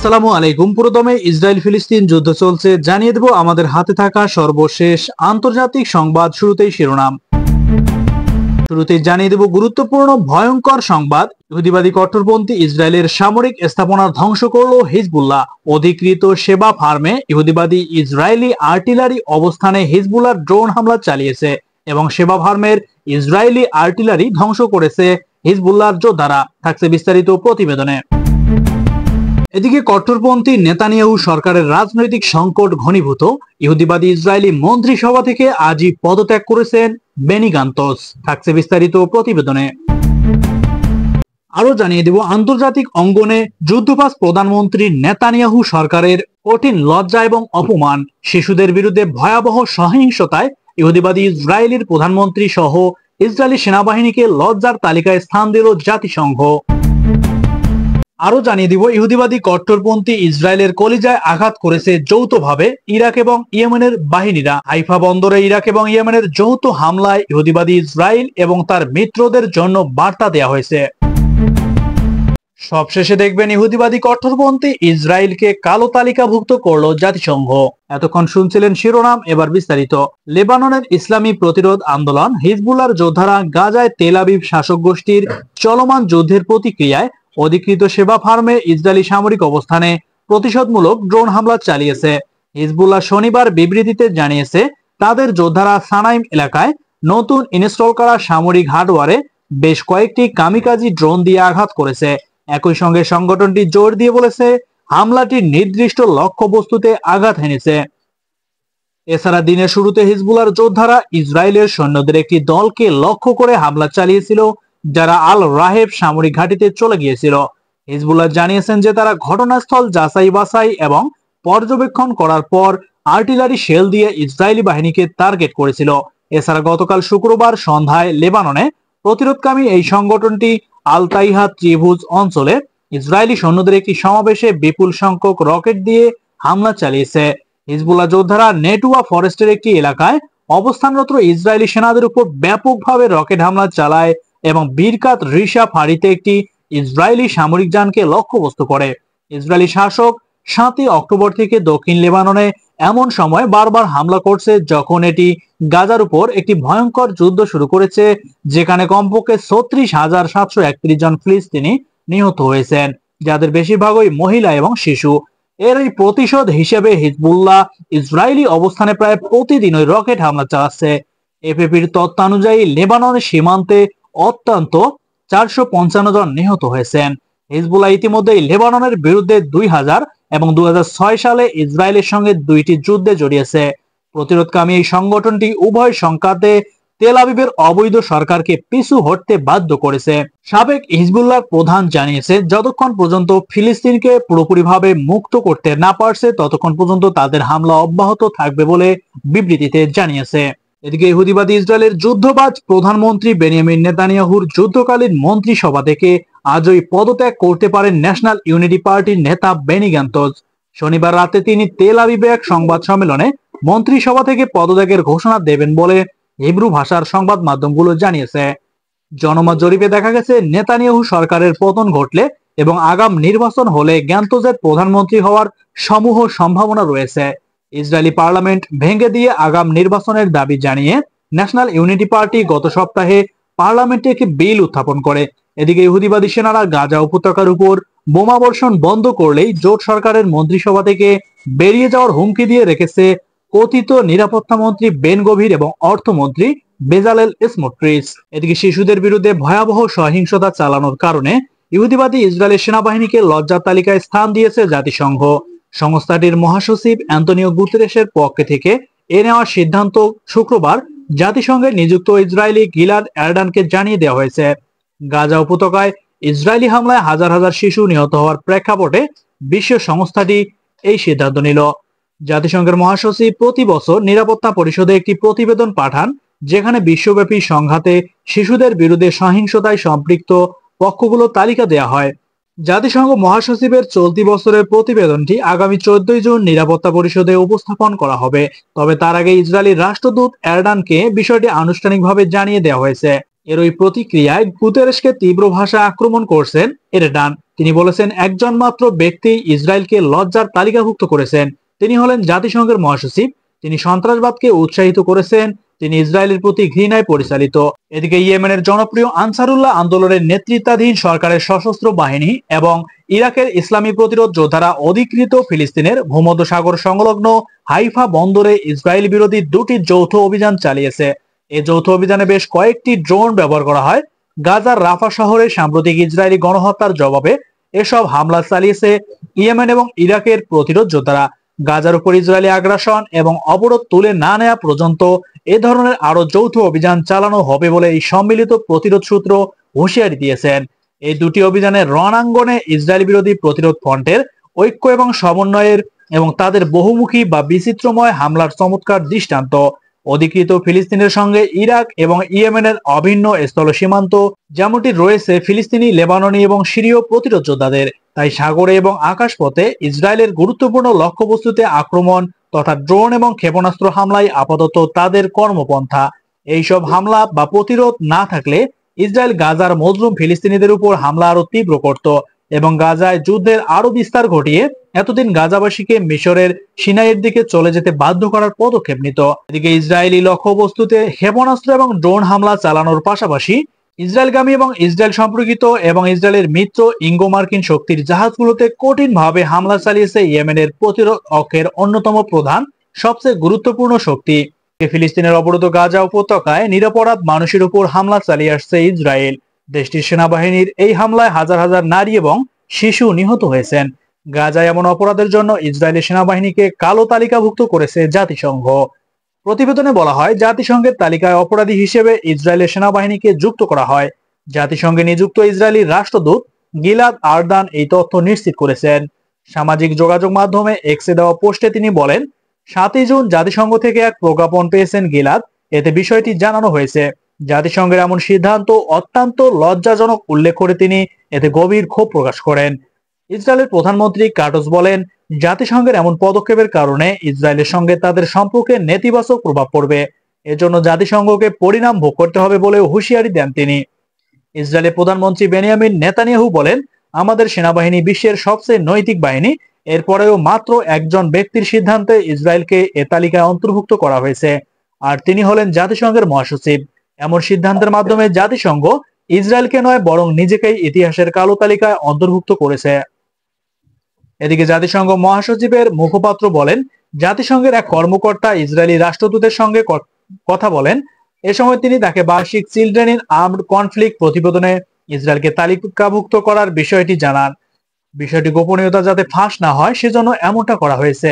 আসসালামু আলাইকুম। পুরোদমে ইসরায়েল ফিলিস্তিন যুদ্ধ চলছে, জানিয়ে দেব আমাদের হাতে থাকা সর্বশেষ আন্তর্জাতিক সংবাদ। শুরুতেই শিরোনাম, শুরুতেই জানিয়ে দেব গুরুত্বপূর্ণ ভয়ঙ্কর সংবাদ। ইহুদিবাদী কট্টরপন্থী ইসরায়েলের সামরিক স্থাপনা ধ্বংস করল হিজবুল্লাহ। অধিকৃত সেবা ফার্মে ইহুদিবাদী ইসরায়েলি আর্টিলারি অবস্থানে হিজবুল্লাহ ড্রোন হামলা চালিয়েছে এবং সেবা ফার্মের ইসরায়েলি আর্টিলারি ধ্বংস করেছে হিজবুল্লাহর যোদ্ধারা। থাকছে বিস্তারিত প্রতিবেদনে। এদিকে কট্টরপন্থী নেতানিয়াহু সরকারের রাজনৈতিক সংকট ঘনীভূত। ইহুদিবাদী ইসরায়েলি মন্ত্রিসভা থেকে আজই পদত্যাগ করেছেন বেনি গান্তজ। থাকছে বিস্তারিত প্রতিবেদনে। আরো জানিয়ে দেব আন্তর্জাতিক অঙ্গনে যুদ্ধবাজ প্রধানমন্ত্রী নেতানিয়াহু সরকারের কঠিন লজ্জা এবং অপমান। শিশুদের বিরুদ্ধে ভয়াবহ সহিংসতায় ইহুদিবাদী ইসরায়েলের প্রধানমন্ত্রী সহ ইসরায়েলি সেনাবাহিনীকে লজ্জার তালিকায় স্থান দিল জাতিসংঘ। আরো জানিয়ে দিব ইহুদিবাদী কট্টরপন্থী ইসরায়েলের কলিজায় আঘাত করেছে যৌথভাবে ইরাক এবং ইয়েমেনের বাহিনীরা। হাইফা বন্দরে ইরাক এবং ইয়েমেনের যৌথ হামলায় ইহুদিবাদী ইসরায়েল এবং তার মিত্রদের জন্য বার্তা দেওয়া হয়েছে। সবশেষে দেখবেন ইহুদিবাদী কট্টরপন্থী ইসরায়েলকে কালো তালিকাভুক্ত করলো জাতিসংঘ। এতক্ষণ শুনছিলেন শিরোনাম, এবার বিস্তারিত। লেবাননের ইসলামী প্রতিরোধ আন্দোলন হিজবুল্লাহর যোদ্ধারা গাজায় তেল আবিব শাসক গোষ্ঠীর চলমান যুদ্ধের প্রতিক্রিয়ায় অধিকৃত সেবা ফার্মে ইসরায়েলি সামরিক অবস্থানে প্রতিশোধমূলক ড্রোন হামলা চালিয়েছে। হিজবুল্লাহ শনিবার বিবৃতিতে জানিয়েছে তাদের যোদ্ধারা সানাইম এলাকায় নতুন ইনস্টল করা সামরিক হার্ডওয়্যারে বেশ কয়েকটি কামিকাজি ড্রোন দিয়ে আঘাত করেছে। একই সঙ্গে সংগঠনটি জোর দিয়ে বলেছে হামলাটি নির্দিষ্ট লক্ষ্যবস্তুতে আঘাত হেনেছে। এছাড়া দিনের শুরুতে হিজবুল্লাহর যোদ্ধারা ইসরায়েলের সৈন্যদের একটি দলকে লক্ষ্য করে হামলা চালিয়েছিল যারা আল রাহেব সামরিক ঘাঁটিতে চলে গিয়েছিল। হিজবুল্লাহ জানিয়েছেন যে তারা ঘটনাস্থল যাচাই বাছাই এবং পর্যবেক্ষণ করার পর আর্টিলারি শেল দিয়ে ইসরায়েলি বাহিনীকে টার্গেট করেছিল। এছাড়া গতকাল শুক্রবার সন্ধ্যায় লেবাননে প্রতিরোধকামী এই সংগঠনটি আল তাইহা ত্রিভুজ অঞ্চলে ইসরায়েলি সৈন্যদের একটি সমাবেশে বিপুল সংখ্যক রকেট দিয়ে হামলা চালিয়েছে। হিজবুল্লাহ যোদ্ধারা নেটুয়া ফরেস্টের একটি এলাকায় অবস্থানরত ইসরায়েলি সেনাদের উপর ব্যাপকভাবে রকেট হামলা চালায় এবং বীরকাত রিশা ফাঁড়িতে একটি ইসরায়েলি সামরিক যানকে লক্ষ্যবস্তু করে। ইসরায়েলি শাসক 7 অক্টোবর থেকে দক্ষিণ লেবাননে এমন সময় বারবার হামলা করছে যখন এটি গাজার উপর একটি ভয়ঙ্কর যুদ্ধ শুরু করেছে, যেখানে কমপক্ষে 36,731 জন ফিলিস্তিনি নিহত হয়েছেন, যাদের বেশিরভাগই মহিলা এবং শিশু। এর এই প্রতিশোধ হিসেবে হিজবুল্লাহ ইসরায়েলি অবস্থানে প্রায় প্রতিদিনই রকেট হামলা চালাচ্ছে। এফএপির তথ্যানুযায়ী লেবাননের সীমান্তে অত্যন্ত 455 জন নিহত হয়েছেন। হিজবুল্লাহ ইতিমধ্যেই লেবাননের বিরুদ্ধে 2000 এবং 2006 সালে ইসরায়েলের সঙ্গে 2টি যুদ্ধে জড়িয়েছে। প্রতিরোধকামী এই সংগঠনটি উভয় সংঘাতে তেল আবিবের অবৈধ সরকারকে পিছু হটতে বাধ্য করেছে। সাবেক হিজবুল্লাহ প্রধান জানিয়েছে যতক্ষণ পর্যন্ত ফিলিস্তিনকে পুরোপুরিভাবে মুক্ত করতে না পারছে ততক্ষণ পর্যন্ত তাদের হামলা অব্যাহত থাকবে বলে বিবৃতিতে জানিয়েছে। এদিকে ইহুদিবাদী ইসরায়েলের যুদ্ধবাজ প্রধানমন্ত্রী বেনিয়ামিন নেতানিয়াহুর যুদ্ধকালীন মন্ত্রিসভা থেকে আজই পদত্যাগ করতে পারেন ন্যাশনাল ইউনিটি পার্টির নেতা বেনি গান্তজ। শনিবার রাতে তিনি তেল আবিবে এক সংবাদ সম্মেলনে মন্ত্রিসভা থেকে পদত্যাগের ঘোষণা দেবেন বলে হিব্রু ভাষার সংবাদ মাধ্যমগুলো জানিয়েছে। জনমত জরিপে দেখা গেছে নেতানিয়াহু সরকারের পতন ঘটলে এবং আগাম নির্বাচন হলে গান্তজের প্রধানমন্ত্রী হওয়ার সমূহ সম্ভাবনা রয়েছে। ইসরায়েলি পার্লামেন্ট ভেঙে দিয়ে আগাম নির্বাচনের দাবি জানিয়ে ন্যাশনাল ইউনিটি পার্টি গত সপ্তাহে পার্লামেন্টে একটি বিল উত্থাপন করে। এদিকে ইহুদিবাদী সেনারা গাজা উপত্যকার উপর বোমাবর্ষণ বন্ধ করলেই জোট সরকারের মন্ত্রিসভা থেকে বেরিয়ে যাওয়ার হুমকি দিয়ে রেখেছে কথিত নিরাপত্তা মন্ত্রী বেন গভির এবং অর্থমন্ত্রী বেজালেল স্মোট্রিচ। এদিকে শিশুদের বিরুদ্ধে ভয়াবহ সহিংসতা চালানোর কারণে ইহুদিবাদী ইসরায়েলের সেনাবাহিনীকে লজ্জার তালিকায় স্থান দিয়েছে জাতিসংঘ। সংস্থাটির মহাসচিব অ্যান্তনিও গুতেরেসের পক্ষ থেকে এ নেওয়ার সিদ্ধান্ত শুক্রবার জাতিসংঘের নিযুক্ত ইসরায়েলি গিলাদ এরডানকে জানিয়ে দেওয়া হয়েছে। গাজা উপত্যকায় ইসরায়েলি হামলায় হাজার হাজার শিশু নিহত হওয়ার প্রেক্ষাপটে বিশ্ব সংস্থাটি এই সিদ্ধান্ত নিল। জাতিসংঘের মহাসচিব প্রতি বছর নিরাপত্তা পরিষদে একটি প্রতিবেদন পাঠান যেখানে বিশ্বব্যাপী সংঘাতে শিশুদের বিরুদ্ধে সহিংসতায় সম্পৃক্ত পক্ষগুলো তালিকা দেওয়া হয়। জাতিসংঘ মহাসচিবের চলতি বছরের প্রতিবেদনটি আগামী 14 জুন নিরাপত্তা পরিষদে উপস্থাপন করা হবে। তবে তার আগে ইসরায়েলি রাষ্ট্রদূত এরডানকে বিষয়টি আনুষ্ঠানিকভাবে জানিয়ে দেওয়া হয়েছে। এর ওই প্রতিক্রিয়ায় গুতেরেসকে তীব্র ভাষায় আক্রমণ করছেন এরডান। তিনি বলেছেন, একজন মাত্র ব্যক্তি ইসরায়েলকে লজ্জার তালিকাভুক্ত করেছেন, তিনি হলেন জাতিসংঘের মহাসচিব। তিনি সন্ত্রাসবাদকে উৎসাহিত করেছেন, তিনি ইসরায়েলের প্রতি ঘৃণায় পরিচালিত। এদিকে ইয়েমেনের জনপ্রিয় আনসারুল্লাহ আন্দোলনের নেতৃত্বাধীন সরকারের সশস্ত্র বাহিনী এবং ইরাকের ইসলামী প্রতিরোধ যোদ্ধারা অধিকৃত ফিলিস্তিনের ভূমধ্যসাগর সংলগ্ন হাইফা বন্দরে ইসরায়েল বিরোধী দুটি যৌথ অভিযান চালিয়েছে। এই যৌথ অভিযানে বেশ কয়েকটি ড্রোন ব্যবহার করা হয়। গাজার রাফা শহরে সাম্প্রতিক ইসরায়েলি গণহত্যার জবাবে এসব হামলা চালিয়েছে ইয়েমেন এবং ইরাকের প্রতিরোধ যোদ্ধারা। গাজার উপর ইসরায়েলি আগ্রাসন এবং অবরোধ তুলে না নেওয়া পর্যন্ত এ ধরনের আরো যৌথ অভিযান চালানো হবে বলে এই সম্মিলিত প্রতিরোধ সূত্র হুঁশিয়ারি দিয়েছেন। এই দুটি অভিযানের রণাঙ্গনে ইসরায়েল বিরোধী প্রতিরোধ ফ্রন্টের ঐক্য এবং সমন্বয়ের এবং তাদের বহুমুখী বা বিচিত্রময় হামলার চমৎকার দৃষ্টান্ত। অধিকৃত ফিলিস্তিনের সঙ্গে ইরাক এবং ইয়েমেনের অভিন্ন স্থল সীমান্ত যেমনটি রয়েছে ফিলিস্তিনি, লেবাননি এবং সিরীয় প্রতিরোধ যোদ্ধাদের, তাই সাগরে এবং আকাশপথে ইসরায়েলের গুরুত্বপূর্ণ লক্ষ্যবস্তুতে আক্রমণ তথা ড্রোন এবং ক্ষেপণাস্ত্র হামলায় আপাতত তাদের কর্মপন্থা। এইসব হামলা বা প্রতিরোধ না থাকলে ইসরায়েল গাজার মজলুম ফিলিস্তিনিদের উপর হামলা আরো তীব্র করত এবং গাজায় যুদ্ধের আরো বিস্তার ঘটিয়ে এতদিন গাজাবাসীকে মিশরের সিনাইয়ের দিকে চলে যেতে বাধ্য করার পদক্ষেপ নিত। এদিকে ইসরায়েলি লক্ষ্যবস্তুতে ক্ষেপণাস্ত্র এবং ড্রোন হামলা চালানোর পাশাপাশি ইসরায়েলগামী এবং ইসরায়েল সম্পর্কিত এবং ইসরায়েলের মিত্র ইঙ্গো মার্কিন শক্তির জাহাজগুলোতে কঠিনভাবে হামলা চালিয়েছে ইয়েমেনের প্রতিরোধ অক্ষের অন্যতম প্রধান সবচেয়ে গুরুত্বপূর্ণ শক্তি। ফিলিস্তিনের অবরুদ্ধ গাজা উপত্যকায় নিরপরাধ মানুষের উপর হামলা চালিয়ে আসছে ইসরায়েল। দেশটির সেনাবাহিনীর এই হামলায় হাজার হাজার নারী এবং শিশু নিহত হয়েছেন। গাজায় এমন অপরাধের জন্য ইসরায়েলের সেনাবাহিনীকে কালো তালিকাভুক্ত করেছে জাতিসংঘ। প্রতিবেদনে বলা হয়, জাতিসংঘের তালিকায় অপরাধী হিসেবে ইসরায়েলের সেনাবাহিনীকে যুক্ত করা হয়। জাতিসংঘে নিযুক্ত ইসরায়েলি রাষ্ট্রদূত গিলাদ আরদান এই তথ্য নিশ্চিত করেছেন। সামাজিক যোগাযোগ মাধ্যমে এক্সে দেওয়া পোস্টে তিনি বলেন, 7ই জুন জাতিসংঘ থেকে এক প্রজ্ঞাপন পেয়েছেন গিলাদ। এতে বিষয়টি জানানো হয়েছে। জাতিসংঘের এমন সিদ্ধান্ত অত্যন্ত লজ্জাজনক উল্লেখ করে তিনি এতে গভীর ক্ষোভ প্রকাশ করেন। ইসরায়েলের প্রধানমন্ত্রী কাটস বলেন, জাতিসংঘের এমন পদক্ষেপের কারণে ইসরায়েলের সঙ্গে তাদের সম্পর্কে নেতিবাচক প্রভাব পড়বে। এজন্য জাতিসংঘকে পরিণাম ভোগ করতে হবে বলে হুঁশিয়ারি দেন তিনি। ইসরায়েলের প্রধানমন্ত্রী বেনিয়ামিন নেতানিয়াহু বলেন, আমাদের সেনাবাহিনী বিশ্বের সবচেয়ে নৈতিক বাহিনী। এরপরেও মাত্র একজন ব্যক্তির সিদ্ধান্তে ইসরায়েলকে এ তালিকায় অন্তর্ভুক্ত করা হয়েছে, আর তিনি হলেন জাতিসংঘের মহাসচিব। এমন সিদ্ধান্তের মাধ্যমে জাতিসংঘ ইসরায়েলকে নয় বরং নিজেকেই ইতিহাসের কালো তালিকায় অন্তর্ভুক্ত করেছে। এদিকে জাতিসংঘ মহাসচিবের মুখপাত্র বলেন, জাতিসংঘের এক কর্মকর্তা ইসরায়েলি রাষ্ট্রদূতের সঙ্গে কথা বলেন। এ সময় তিনি তাকে বার্ষিক চিলড্রেন ইন আর্মড কনফ্লিক্ট প্রতিবেদনে ইসরায়েলকে তালিকাভুক্ত করার বিষয়টি জানান। বিষয়টি গোপনীয়তা যাতে ফাঁস না হয় সেজন্য এমনটা করা হয়েছে।